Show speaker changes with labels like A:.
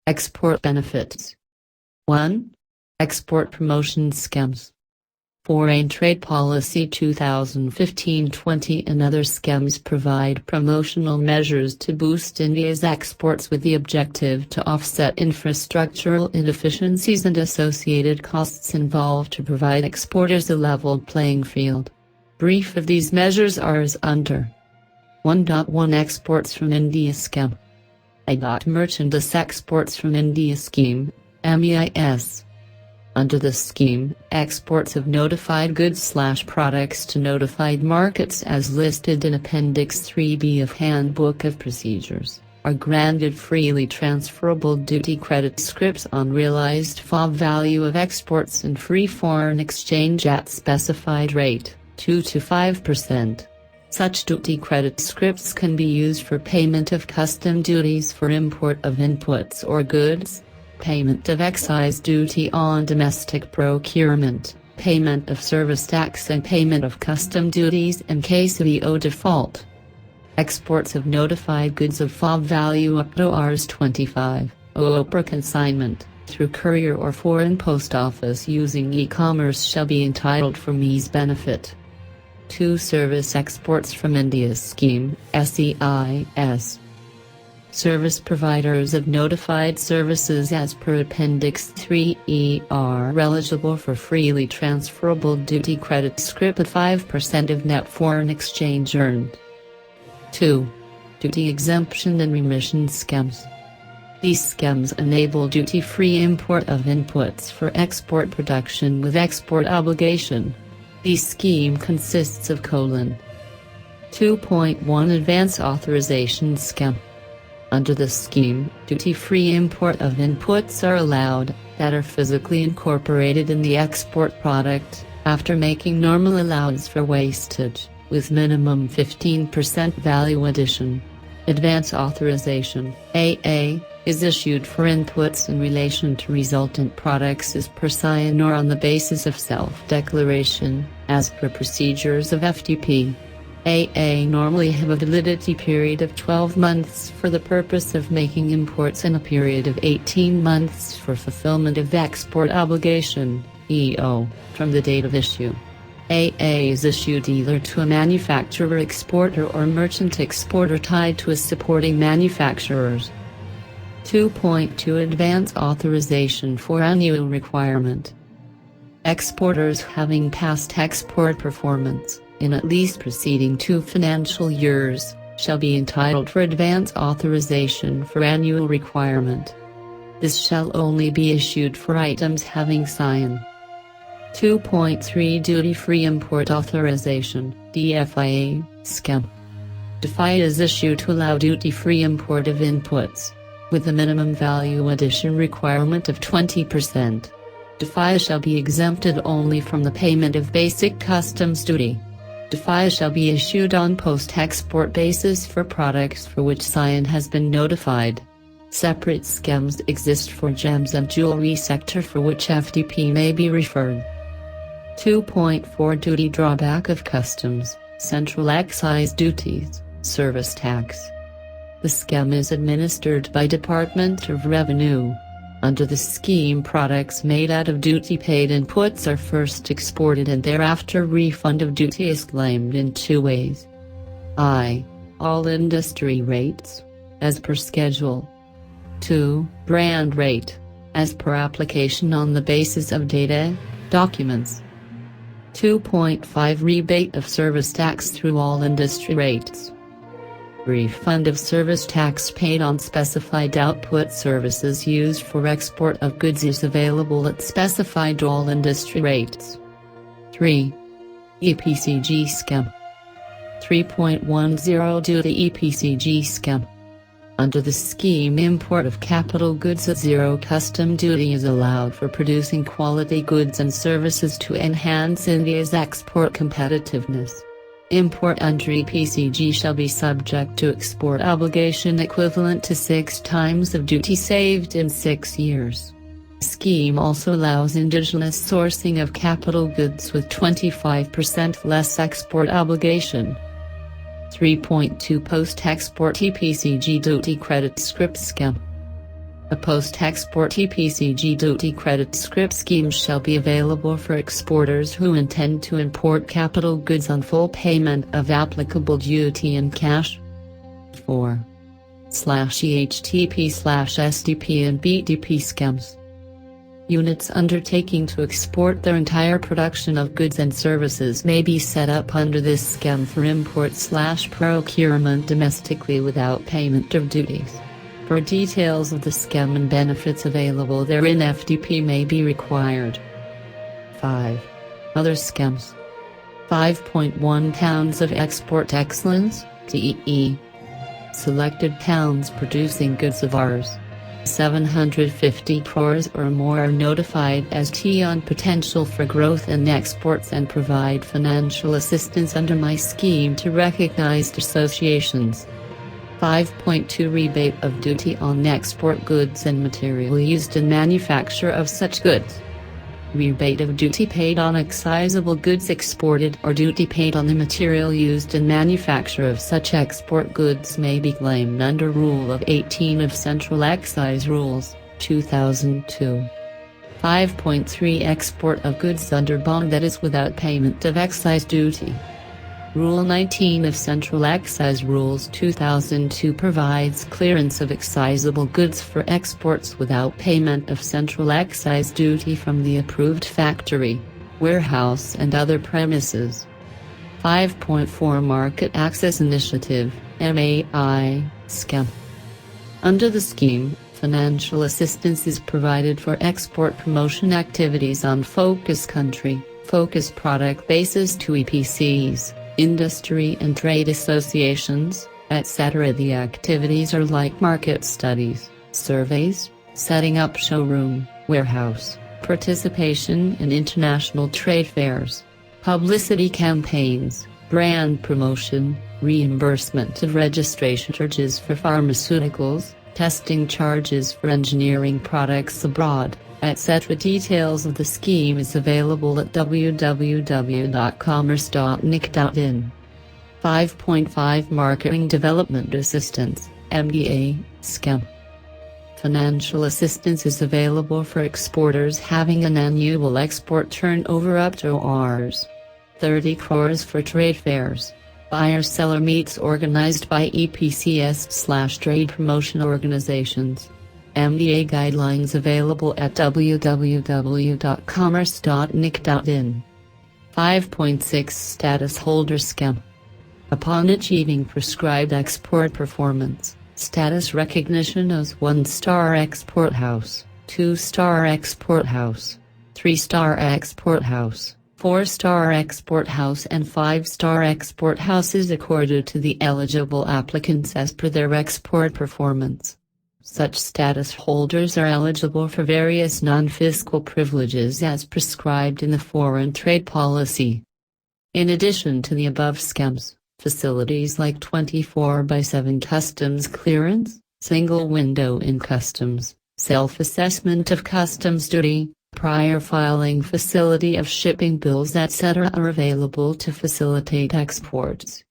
A: Export benefits. 1. Export promotion schemes. Foreign Trade Policy 2015-20 and other schemes provide promotional measures to boost India's exports with the objective to offset infrastructural inefficiencies and associated costs involved to provide exporters a level playing field. Brief of these measures are as under. 1.1 Exports from India Scheme. Merchandise Exports from India Scheme, MEIS. Under the scheme, exports of notified goods/products to notified markets as listed in Appendix 3B of Handbook of Procedures, are granted freely transferable duty credit scrips on realized FOB value of exports and free foreign exchange at specified rate, 2 to 5%. Such duty credit scrips can be used for payment of custom duties for import of inputs or goods, payment of excise duty on domestic procurement, payment of service tax and payment of custom duties in case of EO default. Exports of notified goods of FOB value up to Rs 25, OO per consignment, through courier or foreign post office using e-commerce shall be entitled for MEIS benefit. 2. Service exports from India scheme, SEIS. Service providers of notified services as per Appendix 3E are eligible for freely transferable duty credit scrip at 5% of net foreign exchange earned. 2. Duty exemption and remission schemes. These schemes enable duty-free import of inputs for export production with export obligation. The scheme consists of 2.1 Advance Authorization Scheme. Under the scheme, duty-free import of inputs are allowed that are physically incorporated in the export product, after making normal allowance for wastage, with minimum 15% value addition. Advance Authorization, AA, is issued for inputs in relation to resultant products as per SIAN or on the basis of self-declaration, as per procedures of FTP. AA normally have a validity period of 12 months for the purpose of making imports and a period of 18 months for fulfillment of export obligation, EO, from the date of issue. AA is issued either to a manufacturer exporter or merchant exporter tied to a supporting manufacturers. 2.2 Advance Authorization for Annual Requirement. Exporters having past export performance in at least preceding 2 financial years shall be entitled for advance authorization for annual requirement. This shall only be issued for items having SIAN. 2.3 Duty-Free Import Authorization, DFIA, scheme. DFIA is issued to allow duty-free import of inputs, with a minimum value addition requirement of 20%. DFIA shall be exempted only from the payment of basic customs duty. DFIA shall be issued on post-export basis for products for which SIAN has been notified. Separate schemes exist for gems and jewelry sector for which FTP may be referred. 2.4 Duty Drawback of Customs, Central Excise Duties, Service Tax. The scheme is administered by Department of Revenue. Under the scheme, products made out of duty-paid inputs are first exported and thereafter refund of duty is claimed in 2 ways. I. All industry rates, as per schedule. 2. Brand rate, as per application on the basis of data, documents. 2.5 Rebate of service tax through all industry rates. Refund of service tax paid on specified output services used for export of goods is available at specified all industry rates. 3. EPCG scheme. 3.10 Duty EPCG scheme. Under the scheme, import of capital goods at zero custom duty is allowed for producing quality goods and services to enhance India's export competitiveness. Import under EPCG shall be subject to export obligation equivalent to 6 times of duty saved in 6 years. Scheme also allows indigenous sourcing of capital goods with 25% less export obligation. 3.2 Post-Export EPCG Duty Credit Scrip Scheme. A post-export TPCG duty credit scrip scheme shall be available for exporters who intend to import capital goods on full payment of applicable duty in cash. 4/EHTP/SDP and BDP schemes. Units undertaking to export their entire production of goods and services may be set up under this scheme for import/procurement domestically without payment of duties. For details of the scheme and benefits available therein, FDP may be required. 5. Other schemes. 5.1 Towns of Export Excellence, TEE. Selected towns producing goods of ours. 750 crores or more are notified as T on potential for growth in exports and provide financial assistance under my scheme to recognized associations. 5.2 Rebate of duty on export goods and material used in manufacture of such goods. Rebate of duty paid on excisable goods exported or duty paid on the material used in manufacture of such export goods may be claimed under Rule of 18 of Central Excise Rules, 2002. 5.3 Export of goods under bond that is without payment of excise duty. Rule 19 of Central Excise Rules 2002 provides clearance of excisable goods for exports without payment of central excise duty from the approved factory, warehouse and other premises. 5.4 Market Access Initiative, MAI, scheme. Under the scheme, financial assistance is provided for export promotion activities on focus country, focus product basis to EPCs, industry and trade associations, etc. The activities are like market studies, surveys, setting up showroom, warehouse, participation in international trade fairs, publicity campaigns, brand promotion, reimbursement of registration charges for pharmaceuticals, testing charges for engineering products abroad, etc. Details of the scheme is available at www.commerce.nic.in. 5.5 Marketing Development Assistance, MDA, scheme. Financial assistance is available for exporters having an annual export turnover up to Rs. 30 crores for trade fairs, buyer-seller meets organized by EPCs/trade promotion organizations. MDA guidelines available at www.commerce.nic.in. 5.6 Status Holder Scheme. Upon achieving prescribed export performance, status recognition as 1-star export house, 2-star export house, 3-star export house, 4-star export house and 5-star export house is accorded to the eligible applicants as per their export performance. Such status holders are eligible for various non-fiscal privileges as prescribed in the Foreign Trade Policy. In addition to the above schemes, facilities like 24/7 customs clearance, single window in customs, self-assessment of customs duty, prior filing facility of shipping bills etc. are available to facilitate exports.